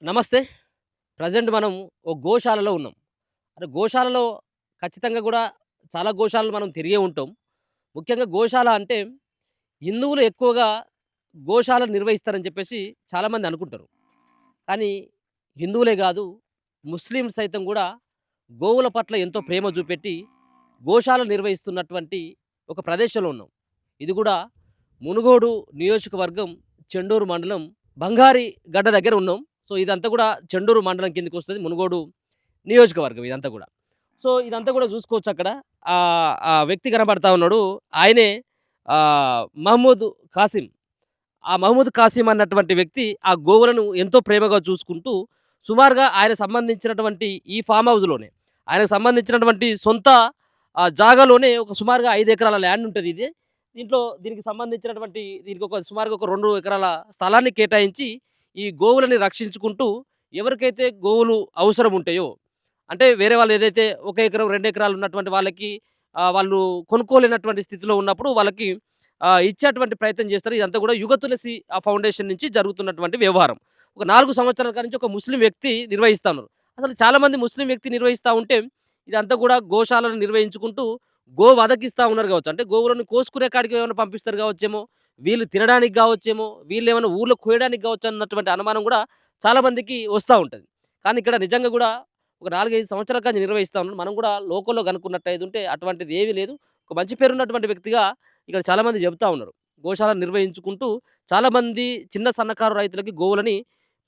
నమస్తే. ప్రెజెంట్ మనం ఓ గోశాలలో ఉన్నాం. అంటే గోశాలలో ఖచ్చితంగా గూడా చాలా గోశాలలు మనం తిరిగే ఉంటాం. ముఖ్యంగా గోశాల అంటే హిందువులు ఎక్కువగా గోశాలను నిర్వహిస్తారని చెప్పేసి చాలామంది అనుకుంటారు. కానీ హిందువులే గాదు, ముస్లింలు సైతం గూడా గోవుల పట్ల ఎంతో ప్రేమ చూపెట్టి గోశాల నిర్వహిస్తున్నటువంటి ఒక ప్రదేశంలో ఉన్నాం. ఇది గూడా మునుగోడు నియోజకవర్గం, చెండూరు మండలం, బంగారి గడ్డ దగ్గర ఉన్నాం. సో, ఇదంతా గూడా చెండూరు మండలం కిందకొస్తది. మునుగోడు నియోజకవర్గం ఇదంతా గూడా. సో, ఇదంతా గూడా జూసుకోవచ్చక్కడ. ఆ వ్యక్తి కనపడతా ఉన్నాడు. ఆయనే మహమూద్ కాసిం. ఆ మహమూద్ కాసిం అన్నటువంటి వ్యక్తి ఆ గోవులను ఎంతో ప్రేమగా చూసుకుంటూ, సుమారుగా ఆయనకు సంబంధించినటువంటి ఈ ఫార్మ్ హౌస్‌లోనే, ఆయనకు సంబంధించినటువంటి సొంత జాగాలోనే ఒక సుమారుగా 5 ఎకరాల ల్యాండ్ ఉంటదిది. దీనికి సంబంధించినటువంటి దీనికొక సుమారుగా ఒక 2 ఎకరాల స్థలాన్ని కేటాయించి, ఈ గోవులని రక్షించుకుంటూ ఎవరికైతే గోవులు అవసరం ఉంటాయో, అంటే వేరే వాళ్ళు ఏదైతే 1 ఎకరం, 2 ఎకరాలు ఉన్నటువంటి వాళ్ళకి వాళ్ళు కొనుక్కోలేనటువంటి స్థితిలో ఉన్నప్పుడు వాళ్ళకి ఇచ్చేటువంటి ప్రయత్నం చేస్తారు. ఇదంతా కూడా యుగ తులసి ఫౌండేషన్ నుంచి జరుగుతున్నటువంటి వ్యవహారం. ఒక 4 సంవత్సరాల కాడి నుంచి ఒక ముస్లిం వ్యక్తి నిర్వహిస్తా ఉన్నారు. అసలు చాలామంది ముస్లిం వ్యక్తి నిర్వహిస్తా ఉంటే, ఇదంతా కూడా గోశాలను నిర్వహించుకుంటూ వధకిస్తా ఉన్నారు కావచ్చు. అంటే గోవులను కోసుకునే కాడికి ఏమైనా పంపిస్తారు కావచ్చేమో, వీళ్ళు తినడానికి కావచ్చేమో, వీళ్ళేమైనా ఊర్లో కోయడానికి కావచ్చు అన్నటువంటి అనుమానం కూడా చాలా మందికి వస్తా ఉంటది. కానీ ఇక్కడ నిజంగా కూడా ఒక 4, 5 సంవత్సరాల కాంచి నిర్వహిస్తా ఉన్నారు. మనం కూడా లోకల్‌లో గనుక్కున్నట్టయితుంటే అటువంటిది ఏమీ లేదు. ఒక మంచి పేరున్నటువంటి వ్యక్తిగా ఇక్కడ చాలామంది చెబుతా ఉన్నారు. గోశాల నిర్వహించుకుంటూ చాలామంది చిన్న సన్నకారు రైతులకి గోవులని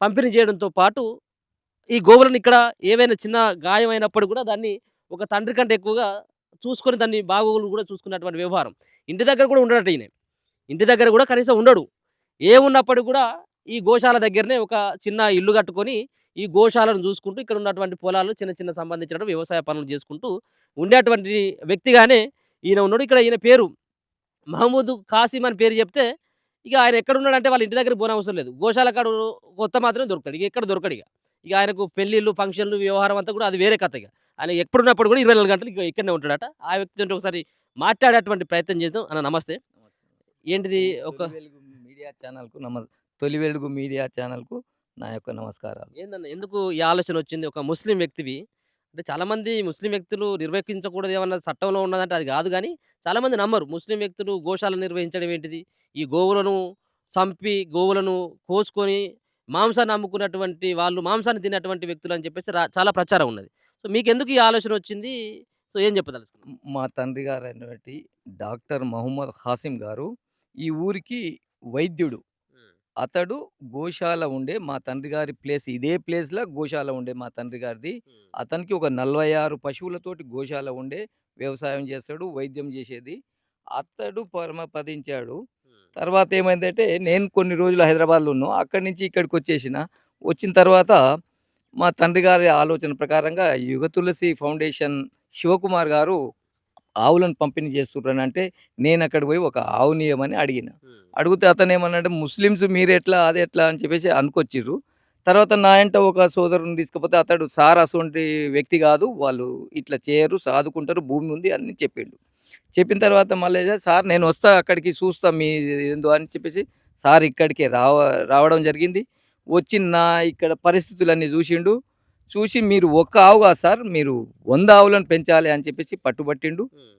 పంపిణీ చేయడంతో పాటు, ఈ గోవులను ఇక్కడ ఏవైనా చిన్న గాయమైనప్పుడు కూడా దాన్ని ఒక తండ్రి కంటే ఎక్కువగా చూసుకొని దాన్ని బాగోగులు కూడా చూసుకున్నటువంటి వ్యవహారం. ఇంటి దగ్గర కూడా ఉండడట ఈయన. ఇంటి దగ్గర కూడా కనీసం ఉండడు. ఏమున్నప్పటికి కూడా ఈ గోశాల దగ్గరనే ఒక చిన్న ఇల్లు కట్టుకొని, ఈ గోశాలను చూసుకుంటూ ఇక్కడ ఉన్నటువంటి పొలాలు చిన్న చిన్న సంబంధించిన వ్యవసాయ పనులు చేసుకుంటూ ఉండేటువంటి వ్యక్తిగానే ఈయన ఉన్నాడు. ఇక్కడ ఈయన పేరు మహమూద్ కాసిం అని పేరు చెప్తే, ఇక ఆయన ఎక్కడున్నాడంటే వాళ్ళ ఇంటి దగ్గరికి పోనవసరం లేదు. గోశాల కాడ కొత్త మాత్రమే దొరుకుతాడు. ఇక ఎక్కడ దొరకడిగ. ఇక ఆయనకు పెళ్ళిళ్ళు, ఫంక్షన్‌లు, వ్యవహారం అంతా కూడా అది వేరే కథ ఇగ. ఆయన ఎప్పుడున్నప్పుడు కూడా 24 గంటలు ఇక ఇక్కడనే ఉంటాడట. ఆ వ్యక్తితోటి ఒకసారి మాట్లాడేటువంటి ప్రయత్నం చేద్దాం. అన్న నమస్తే. ఏంటిది ఒక తొలి వెలుగు మీడియా ఛానల్‌కు తొలి వెలుగు మీడియా ఛానల్‌కు నా యొక్క నమస్కారాలు. ఏందన్న ఎందుకు ఈ ఆలోచనొచ్చింది? ఒక ముస్లిం వ్యక్తివి. అంటే చాలామంది ముస్లిం వ్యక్తులు నిర్వహించకూడదు ఏమన్నా చట్టంలో ఉన్నదంటే అది గాదు గానీ, చాలామంది నమ్మరు. ముస్లిం వ్యక్తులు గోశాల నిర్వహించడం ఏంటిది? ఈ గోవులను సంపి, గోవులను కోసుకొని మాంసాన్ని అమ్ముకున్నటువంటి వాళ్ళు, మాంసాన్ని తినేటువంటి వ్యక్తులని చెప్పేసి చాలా ప్రచారం ఉన్నది. సో, మీకెందుకు ఈ ఆలోచనొచ్చింది? సో, ఏం చెప్పదలుచుకున్నారు? మా తండ్రి గారైనటువంటి డాక్టర్ మహమ్మద్ ఖాసిం గారు ఈ ఊరికి వైద్యుడు. హ్మ్. అతడు గోశాల ఉండే మా తండ్రి గారి ప్లేస్ ఇదే ప్లేస్‌లో గోశాల ఉండే మా తండ్రి గారిది. హ్మ్. అతనికి ఒక 46 పశువులతోటి గోశాల ఉండే. వ్యవసాయం చేస్తాడు, వైద్యం చేసేది. అతడు పరమపదించాడు. హ్మ్. తర్వాత ఏమైందంటే నేను కొన్ని రోజులు హైదరాబాద్‌లో ఉన్నాం. అక్కడి నుంచి ఇక్కడికొచ్చేసిన. వచ్చిన తర్వాత మా తండ్రి గారి ఆలోచన ప్రకారంగా యుగ తులసి ఫౌండేషన్ శివకుమార్ గారు ఆవులను పంపిణీ చేస్తుర్రనంటే, నేనక్కడికి పోయి ఒక ఆవునియ్యమని అడిగిన. హ్మ్. అడిగితే అతనేమన్నాడు, "ముస్లిమ్స్ మీరెట్లా, అదెట్లా" అని చెప్పేసి అనుకొచ్చిర్రు. తర్వాత నా ఎంట ఒక సోదరుని తీసుకపోతే అతడు సార్ అసొంటి వ్యక్తి కాదు. వాళ్ళు ఇట్లా చేయరు, సాదుకుంటారు, భూమి ఉంది అని చెప్పిండు. చెప్పిన తర్వాత మళ్ళీ సార్ నేనొస్తా అక్కడికి చూస్తా మీదేందో అని చెప్పేసి సార్ ఇక్కడికే రావడం జరిగింది. వచ్చి నా ఇక్కడ పరిస్థితులన్నీ చూసిండు. చూసి మీరు ఒక్క ఆవు కాదు సార్, మీరు 100 ఆవులను పెంచాలి అని చెప్పేసి పట్టుబట్టిండు. హ్మ్.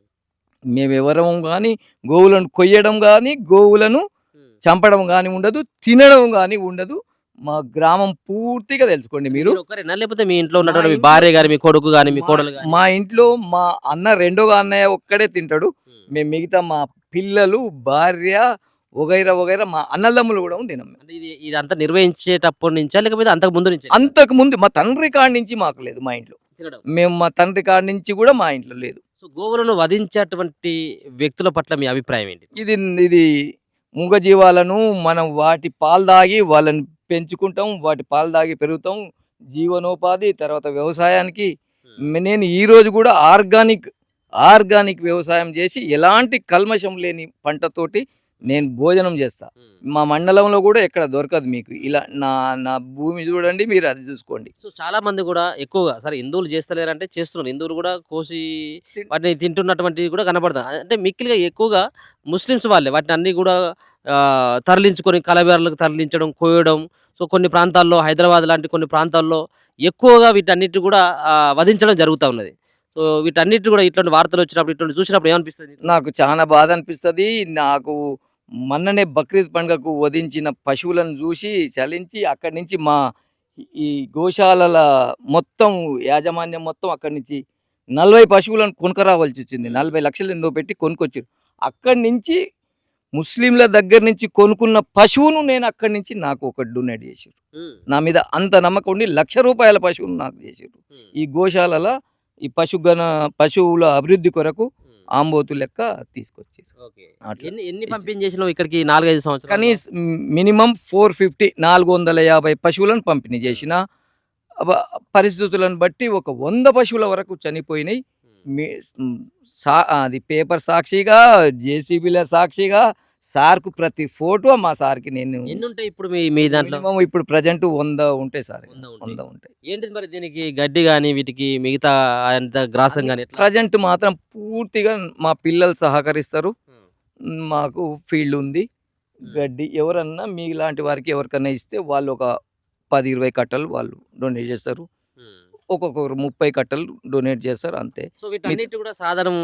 మేమెవరం గానీ గోవులను కొయ్యడం గానీ, గోవులను హ్మ్. చంపడం గానీ ఉండదు. తినడం గానీ ఉండదు. మా గ్రామం పూర్తిగా తెలుసుకోండి మీరు. మీరొక్కరేనా? లేకపోతే మీ ఇంట్లో మా ఉన్నటువంటి మీ ఇంట్లో భార్య గాని, మీ కొడుకు గాని, మీ మా కోడలు గాని? మా ఇంట్లో మా రెండో అన్నయ్య ఒక్కడే తింటాడు. హ్మ్. మేము మిగతా మా పిల్లలు, భార్య వగైరా వగైరా మా అన్నదమ్ములు గూడా తినం. అంటే ఇదంతా నిర్వహించేటప్పటి నుంచా? లేకపోతే అంతకు ముందు నుంచే అంతకుముందు మా తండ్రి కాడి నుంచి మాకు లేదు మా ఇంట్లో. తినడం? మా తండ్రి కాడి నుంచి గూడా మా ఇంట్లో లేదు. సో, గోవులను వధించేటువంటి వ్యక్తుల పట్ల మీ అభిప్రాయం ఏంటి? ఇది ఇది మూగజీవాలను మనం వాటి పాలు తాగి వాళ్ళని పెంచుకుంటాం. వాటి పాలు తాగి పెరుగుతాం. జీవనోపాధి, తర్వాత వ్యవసాయానికి హ్మ్. నేను ఈరోజు కూడా ఆర్గానిక్ వ్యవసాయం చేసి ఎలాంటి కల్మషం లేని పంటతోటి నేను భోజనం చేస్తా. మా మండలంలో కూడా ఎక్కడ దొరకదు మీకు. ఇలా నా నా భూమి చూడండి, మీరు అది చూసుకోండి. సో చాలా మంది కూడా ఎక్కువగా సరే హిందువులు చేస్తలేరంటే చేస్తున్నారు. హిందువులు కూడా కోసి వాటిని తింటున్నటువంటివి కూడా కనపడతాయి. అంటే మిక్కిలిగా ఎక్కువగా ముస్లిమ్స్ వాళ్ళే వాటిని అన్నీ కూడా తరలించుకొని కలబెరలకు తరలించడం, కోయడం. సో కొన్ని ప్రాంతాల్లో హైదరాబాద్ లాంటి కొన్ని ప్రాంతాల్లో ఎక్కువగా వీటన్నిటిని కూడా వధించడం జరుగుతా ఉన్నది. సో వీటన్నిటిని కూడా ఇట్లాంటి వార్తలు వచ్చినప్పుడు ఇట్లాంటి చూసినప్పుడు ఏమనిపిస్తది నీకు? నాకు చాలా బాధ అనిపిస్తది. నాకు మొన్ననే బక్రీద్ పండుగకు వధించిన పశువులను చూసి చలించి అక్కడి నుంచి మా ఈ గోశాలల మొత్తం యాజమాన్యం మొత్తం అక్కడి నుంచి 40 పశువులను కొనుక్కరావాల్సి వచ్చింది. 40 లక్షలు ఎంతో పెట్టి కొనుక్కొచ్చారు. అక్కడి నుంచి ముస్లింల దగ్గర నుంచి కొనుక్కున్న పశువును నేను అక్కడి నుంచి నాకు ఒకటి డొనేట్ చేశారు. హ్మ్. నా మీద అంత నమ్మకం ఉండి ₹1,00,000 పశువును నాకు చేశారు. హ్మ్. ఈ గోశాలల ఈ పశువుల అభివృద్ధి కొరకు హ్మ్. ఆంబోతు లెక్క తీసుకొచ్చారు. ఓకే. అట్లా ఎన్ని ఎన్ని తెచ్చి- పంపించేసినావు ఇక్కడికి 4, 5 సంవత్సరాలు? మినిమం 450 450 పశువులను పంపిణీ చేసిన పరిస్థితులను బట్టి ఒక 100 పశువుల వరకు చనిపోయినాయి. అది పేపర్ సాక్షిగా, జేసీబీల సాక్షిగా, సార్కు ప్రతి ఫోటో మా సార్కి నేను ఎన్ని ఉంటాయి ఇప్పుడు మీ దాంట్లో? మినిమం ఇప్పుడు ప్రజెంట్ 100 ఉంటాయి సార్. 100 ఉంటాయి. 100 ఉంటాయి. ఏంటిది మరి దీనికి గడ్డి గాని వీటికి మిగతా అంత గ్రాసం గాని ఎట్లా? ప్రజెంట్ మాత్రం పూర్తిగా మా పిల్లలు సహకరిస్తారు. హ్మ్. మాకు ఫీల్డ్ ఉంది. గడ్డి ఎవరన్నా మీలాంటి వారికి ఎవరికన్నా ఇస్తే వాళ్ళు ఒక 10, 20 కట్టలు వాళ్ళు డొనేట్ చేస్తారు. హ్మ్. ఒక్కొక్కరు 30 కట్టలు డొనేట్ చేస్తారు అంతే. సో వీటన్నిటి కూడా సాధారణం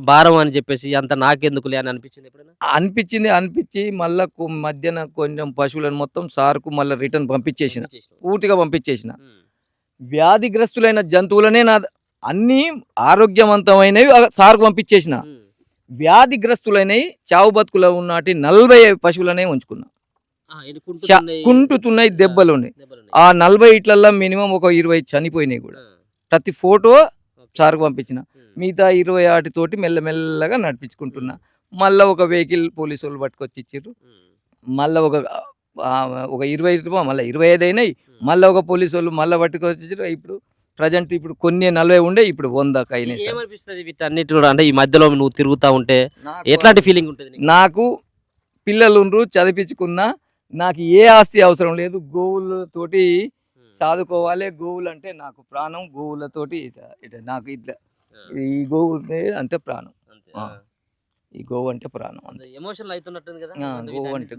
భారం అని చెప్పేసి అంత నాకెందుకులే అని అనిపించింది ఎప్పుడైనా? అనిపించి మళ్ళా మధ్యన కొంచెం పశువులను మొత్తం సార్కు మళ్ళీ రిటర్న్ పంపించేసిన. పంపించేసినావు. పూర్తిగా పంపించేసిన. హ్మ్. వ్యాధిగ్రస్తులైన జంతువులనే అన్నీ ఆరోగ్యవంతమైనవి సార్కు పంపించేసిన. హ్మ్. వ్యాధిగ్రస్తులైనవి చావు బతుకులో ఉన్నటి 40 పశువులనే ఉంచుకున్నా. ఎన్ని కుంటుతున్నాయి? కుంటుతున్నాయి, దెబ్బలు ఉన్నాయి. దెబ్బలున్నాయి. ఆ 40 ఇట్లల్లో మినిమం ఒక 20 చనిపోయినాయి కూడా. ప్రతి ఫోటో ఓకే. సార్కు పంపించిన. హ్మ్. మిగతా 20 వాటితోటి మెల్లమెల్లగా నడిపించుకుంటున్నా. మళ్ళీ ఒక వెహికల్ పోలీసు వాళ్ళు పట్టుకొచ్చి ఇచ్చిర్రు. హ్మ్. మళ్ళీ ఒక 20 మళ్ళీ 25 అయినాయి. మళ్ళీ ఒక పోలీసు వాళ్ళు మళ్ళీ పట్టుకొచ్చి ఇచ్చిర్రు. ఇప్పుడు ప్రజెంట్ ఇప్పుడు కొన్ని 40 ఉండే, ఇప్పుడు 100కి అయినాయి సార్. ఏమనిపిస్తది వీటన్నిటి కూడా అంటే ఈ మధ్యలో నువ్వు తిరుగుతా ఉంటే నాకు ఎట్లాంటి ఫీలింగ్ ఉంటుంది నీకు? నాకు పిల్లలుండ్రు, చదివించుకున్నా. నాకు ఏ ఆస్తి అవసరం లేదు. గోవులతోటి హ్మ్. చదువుకోవాలి. గోవులు అంటే నాకు ప్రాణం. గోవులతోటి నాకు ఇట్లా ఆ. ఈ గోవు అంటే ప్రాణం. అంతే. ఆ. ఈ గోవు అంటే ప్రాణం అంతే. ఎమోషనల్ అవుతున్నట్టుంది కదా?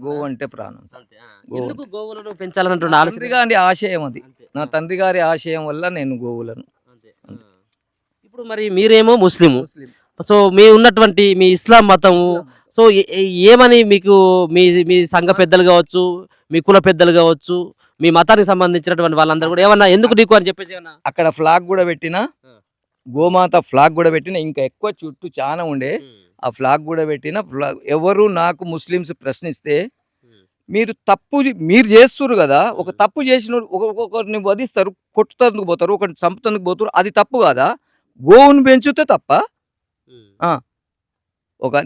గోవు అంటే ప్రాణం సార్. అంతే. గోవు. ఎందుకు గోవులను పెంచాలన్నటువంటి నా ఆలోచన? తండ్రి గారి ఆశయం అది. అంతే. నా తండ్రి గారి ఆశయం వల్ల నేను గోవులను అంతే. ఇప్పుడు మరి మీరేమో ముస్లిము. ముస్లిం. సో మీ ఉన్నటువంటి మీ ఇస్లాం మతము సో ఏమని మీకు మీ మీ సంఘ పెద్దలు కావచ్చు, మీ కుల పెద్దలు కావచ్చు, మీ మతానికి సంబంధించినటువంటి వాళ్ళందరూ కూడా ఏమన్నా ఎందుకు నీకు అని చెప్పేసి ఏమన్నా? అక్కడ ఫ్లాగ్ కూడా పెట్టిన, ఆ. గోమాత ఫ్లాగ్ కూడా పెట్టిన. ఇంకా ఎక్కువ చుట్టూ చాలా ఉండే. ఆ ఫ్లాగ్ కూడా పెట్టిన. ఎవరు నాకు ముస్లిమ్స్ ప్రశ్నిస్తే మీరు చేస్తున్నారు కదా, ఒక తప్పు చేసిన ఒక్కొక్కరిని వధిస్తారు, కొట్టుతందుకు పోతారు, ఒకటి చంపుతందుకు పోతారు, అది తప్పు కాదా? గోవును పెంచితే తప్ప?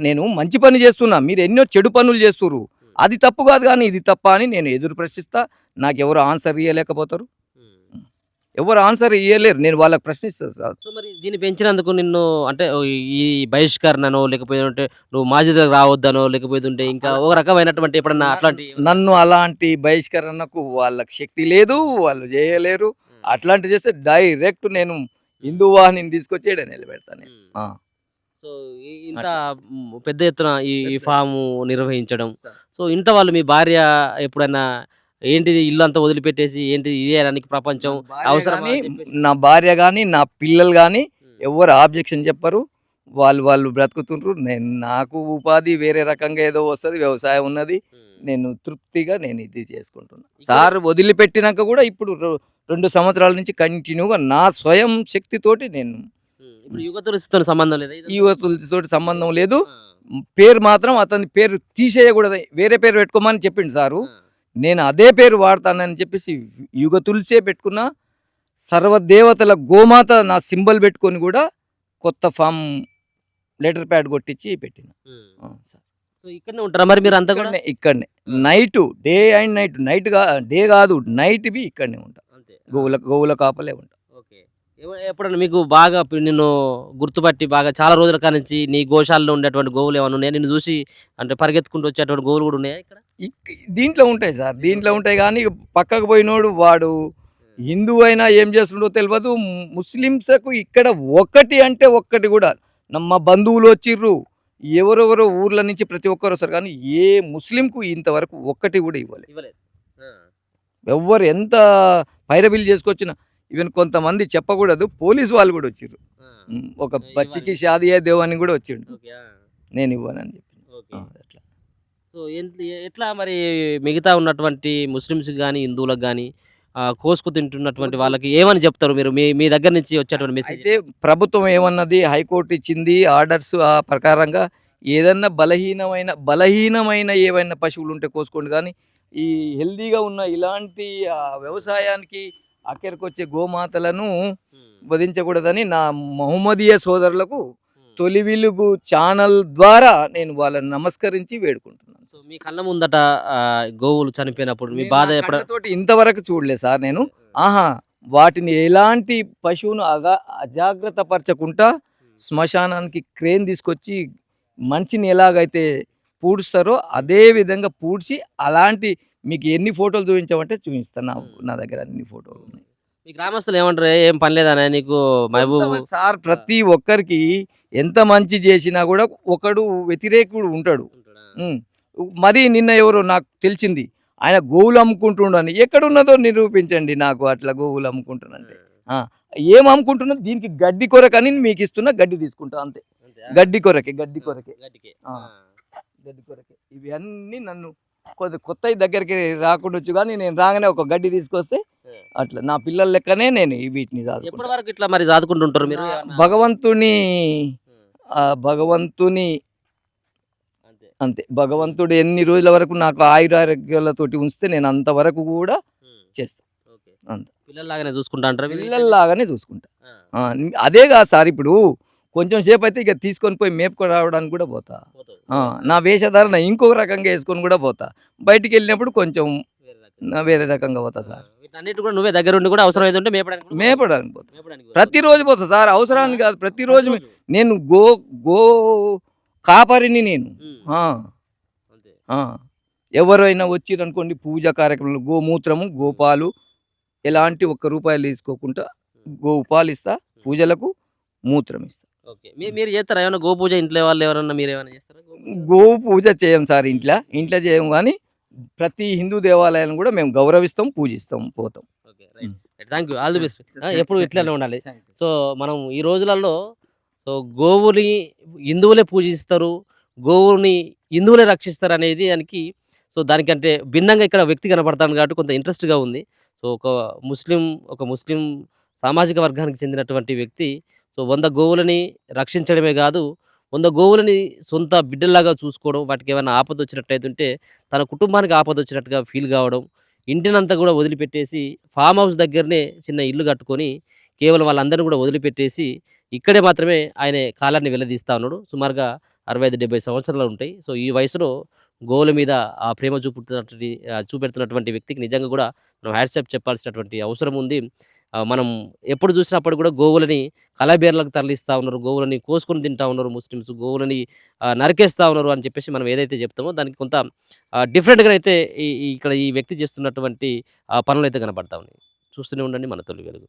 నేను మంచి పని చేస్తున్నా, మీరు ఎన్నో చెడు పనులు చేస్తున్నారు, అది తప్పు కాదు కానీ ఇది తప్ప అని నేను ఎదురు ప్రశ్నిస్తా. నాకు ఎవరు ఆన్సర్ ఇవ్వలేకపోతారు, ఎవరు ఆన్సర్ ఇవ్వలేరు. నేను వాళ్ళకి ప్రశ్నిస్తాను సార్. సో మరి దీన్ని పెంచినందుకు నిన్ను అంటే ఈ బహిష్కరణనో లేకపోతే నువ్వు మాజిద్కి రావద్దనో లేకపోతే ఇంకా ఒక రకమైనటువంటి ఎప్పుడన్నా అట్లాంటి నన్ను అలాంటి బహిష్కరణకు వాళ్ళకి శక్తి లేదు, వాళ్ళు చేయలేరు. అట్లాంటి చేస్తే డైరెక్ట్ నేను హిందూ వాహిని తీసుకొచ్చి ఈడ నిలబెడతాను నేను. సో ఇంత పెద్ద ఎత్తున ఈ ఫాము నిర్వహించడం, సో ఇంట్లో వాళ్ళు మీ భార్య ఎప్పుడైనా ఏంటిది ఇల్లు అంతా వదిలిపెట్టేసి ఏంటిది ఇదే అనడానికి ప్రపంచం అవసరమా అని చెప్పేసి? నా భార్య కానీ నా పిల్లలు కానీ ఎవరు ఆబ్జెక్షన్ చెప్పరు. వాళ్ళు బ్రతుకుతుండ్రు. నాకు ఉపాధి వేరే రకంగా ఏదో వస్తుంది, వ్యవసాయం ఉన్నది. నేను తృప్తిగా నేను ఇది చేసుకుంటున్నా. సార్ వదిలిపెట్టినాక కూడా ఇప్పుడు 2 సంవత్సరాల నుంచి కంటిన్యూగా నా స్వయం శక్తితోటి నేను ఇప్పుడు యువతులతో సంబంధం లేదా? ఈ యువతులతోటి సంబంధం లేదు. పేరు మాత్రం అతని పేరు తీసేయకూడదు, వేరే పేరు పెట్టుకోమని చెప్పిండు సారు. నేను అదే పేరు వాడతానని చెప్పేసి యుగ తులసే పెట్టుకున్నా. సర్వదేవతల గోమాత నా సింబల్ పెట్టుకొని కూడా కొత్త ఫామ్ లెటర్ ప్యాడ్ కొట్టించి పెట్టిన. సో ఇక్కడనే ఉంటారా మరి మీరు అంతా కూడా? ఇక్కడనే night, day and night. Day కాదు, నైట్ బి ఇక్కడనే ఉంటా. గోవుల కాపలే ఉంటా. ఓకే. ఎప్పుడన్నా మీకు బాగా నిన్ను గుర్తుపట్టి బాగా చాలా రోజుల కానించి నీ గోశాలలో ఉండేటువంటి గోవులు ఏమైనా ఉన్నాయా? నిన్ను చూసి అంటే పరిగెత్తుకుంటూ వచ్చేటువంటి గోవులు కూడా ఉన్నాయా ఇక్కడ? దీంట్లో ఉంటాయి సార్. దీంట్లో ఉంటాయి గానీ పక్కకు పోయినోడు వాడు హిందూ అయినా ఏం చేస్తుండో తెలవదు. ముస్లిమ్స్‌కు ఇక్కడ ఒక్కటి అంటే ఒక్కటి గూడా మా బంధువులు వచ్చిర్రు. ఎవరెవరో ఊర్ల నుంచి ప్రతి ఒక్కరు వస్తారు. కానీ ఏ ముస్లింకు ఇంతవరకు ఒక్కటి గూడా ఇవ్వలే. ఇవ్వలేదు. ఆ! ఎవ్వరు ఎంత పైరవీలు చేసుకొచ్చినా ఈవెన్ కొంతమంది చెప్పకూడదు. పోలీసు వాళ్ళు గూడా వచ్చిర్రు. ఆ! ఒక బచ్చికి షాదియే దేవ్ అని గూడా వచ్చిండు. ఓకే. ఆ! నేను ఇవ్వనని చెప్పి. ఓకే. అట్లా. సో, ఎట్లా మరి మిగతా ఉన్నటువంటి ముస్లిమ్స్‌కి గాని, హిందువులకు గాని కోసుకు తింటున్నటువంటి వాళ్ళకి ఏమని చెప్తారు మీరు? మీ మీ దగ్గర నుంచి వచ్చేటువంటి మెసేజ్? అయితే ప్రభుత్వం ఏమన్నది హైకోర్టు ఇచ్చింది ఆర్డర్స్ ఆ ప్రకారంగా ఏదన్నా బలహీనమైన ఏవైనా పశువులు ఉంటే కోసుకోండి కానీ ఈ హెల్దీగా ఉన్న ఇలాంటి వ్యవసాయానికి అక్కడికొచ్చే గోమాతలను హ్మ్. వధించకూడదని నా మహమ్మదీయ సోదరులకు హ్మ్. తొలి వెలుగు ఛానల్ ద్వారా నేను వాళ్ళని నమస్కరించి వేడుకుంటున్నాను. సో, మీ కళ్ళ ముందట గోవులు చనిపోయినప్పుడు మీ నేను బాధ నా ఎప్పుడు? కళ్ళతోటి ఇంతవరకు చూడలేదు సార్ నేను. ఆహా! వాటిని ఎలాంటి పశువును అజాగ్రత్త పరచకుండా శ్మశానానికి క్రేన్ తీసుకొచ్చి మనిషిని ఎలాగైతే పూడుస్తారో అదే విధంగా పూడ్చి అలాంటి మీకు ఎన్ని ఫోటోలు చూపించమంటే చూపిస్తాను. నా దగ్గర అన్ని ఫోటోలు ఉన్నాయి. మీ గ్రామస్తులు ఏమంటారు? ఏం పని లేదనా నీకు మహబూబ్? కొంతమంది సార్ ప్రతి ఒక్కరికి ఎంత మంచి చేసినా కూడా ఒకడు వ్యతిరేకుడు ఉంటాడు. ఉంటాడా? హ్మ్. మరి నిన్న ఎవరో నాకు తెలిసింది. ఆయన గోవులు అమ్ముకుంటుండని. ఎక్కడున్నదో నిరూపించండి నాకు అట్లా గోవులు అమ్ముకుంటానంటే. ఆ! ఏం అమ్ముకుంటున్నా దీనికి గడ్డి కొరకని మీకిస్తున్నా గడ్డి తీసుకుంటా అంతే. అంతేనా? గడ్డి కొరకే. గడ్డికే. ఆ! ఆ! గడ్డి కొరకే. ఇవి అన్నీ నన్ను కొత్తయి దగ్గరికి రాకుండొచ్చు గానీ నేను రాగానే ఒక గడ్డి తీసుకొస్తే ఆ! అట్లా నా పిల్లల లెక్కనే నేను వీటిని ఎప్పటి సాదుకుంటా. వరకు ఇట్లా మరి సాదుకుంటుంటారు మీరు? నా ఏమన్నా? భగవంతుని హ్మ్. భగవంతుని అంతే. అంతే. భగవంతుడు ఎన్ని రోజుల వరకు నాకు ఆయురారోగ్యాలతోటి ఉంచితే నేను అంతవరకు గూడా హ్మ్. చేస్తా. ఓకే. అంతే. పిల్లల్లాగానే చూసుకుంటా అంటారా మీరు? పిల్లల్లాగానే చూసుకుంటా. ఆ! అదే గాదు సార్ ఇప్పుడు కొంచెం సేపయితే ఇక తీసుకొని పోయి మేపుకొని రావడానికి గూడా పోతా. పోతావు. నా వేషధారణ ఇంకొక రకంగా యేసుకొని గూడా పోతా. బయటికెళ్ళినప్పుడు కొంచెం వేరే రకంగా. వేరే రకంగా పోతా సార్. వీటన్నిటిని కూడా నువ్వే దగ్గరుండి కూడా అవసరమైతే ఉంటే మేపడానికి కూడా పోతావు. మేపడానికి పోతా. మేపడానికి కూడా పోతావు. ప్రతిరోజు పోతా సార్. అవసరానికి అవునా? గాదు ప్రతిరోజు ప్రతిరోజు. నేను గో కాపరిని నేను. హ్మ్. ఆ! అంతే. ఆ! ఎవరైనా వచ్చిరనుకోండి పూజ కార్యక్రమాలు గోమూత్రము, గోపాలు ఎలాంటి ఒక్క రూపాయలు తీసుకోకుండా గోవు పాలిస్తా, పూజలకు మూత్రం ఇస్తా. ఓకే. మీరు చేస్తారా ఏమన్నా గోపూజ ఇంట్లో వాళ్ళు ఎవరన్నా మీరేమైనా చేస్తారా గోపూజ? గోవు పూజ చేయం సార్ ఇంట్లో చేయం గానీ ప్రతి హిందూ దేవాలయాలను కూడా మేము గౌరవిస్తాం, పూజిస్తాం, పోతాం. Okay. Right. Thank you. All the best. ఎప్పుడు ఇట్లనే ఉండాలి. Thank you. సో, మనం ఈ రోజులలో సో, గోవుని హిందువులే పూజిస్తారు. గోవుని హిందువులే రక్షిస్తారనేది దానికి సో, దానికంటే భిన్నంగా ఇక్కడ వ్యక్తి కనపడతాడు కాబట్టి కొంత ఇంట్రెస్ట్‌గా ఉంది. సో, ఒక ముస్లిం సామాజిక వర్గానికి చెందినటువంటి వ్యక్తి సో, 100 గోవులని రక్షించడమే గాదు, 100 గోవులని సొంత బిడ్డల్లాగా చూసుకోవడం, వాటికేమైనా ఆపదొచ్చినట్టయితుంటే తన కుటుంబానికి ఆపదొచ్చినట్టుగా ఫీల్ గావడం, ఇంటినంతా గూడా వదిలిపెట్టేసి ఫార్మ్ హౌస్ దగ్గరనే చిన్న ఇల్లు కట్టుకొని కేవలం వాళ్ళందరిని గూడా వదిలిపెట్టేసి ఇక్కడే మాత్రమే ఆయన కాలాన్ని వెల్లదీస్తా ఉన్నాడు. సుమారుగా 65, 70 సంవత్సరాలు ఉంటాయి. సో, ఈ వయసులో గోవుల మీద ఆ ప్రేమ చూపెడుతున్నటువంటి వ్యక్తికి నిజంగా గూడా మనం హ్యాట్సాప్ చెప్పాల్సినటువంటి అవసరం ఉంది. మనం ఎప్పుడు చూసినప్పుడు కూడా గోవులని కలబేర్లకు తరలిస్తా ఉన్నారు. గోవులని కోసుకొని తింటా ఉన్నారు ముస్లిమ్స్. గోవులని నరికేస్తా ఉన్నారు అని చెప్పేసి మనం ఏదైతే చెప్తామో దానికి కొంత డిఫరెంట్‌గానైతే ఇక్కడ ఈ వ్యక్తి చేస్తున్నటువంటి పనులైతే కనపడతా ఉన్నాయి. చూస్తూనే ఉండండి మన తొలి వెలుగు.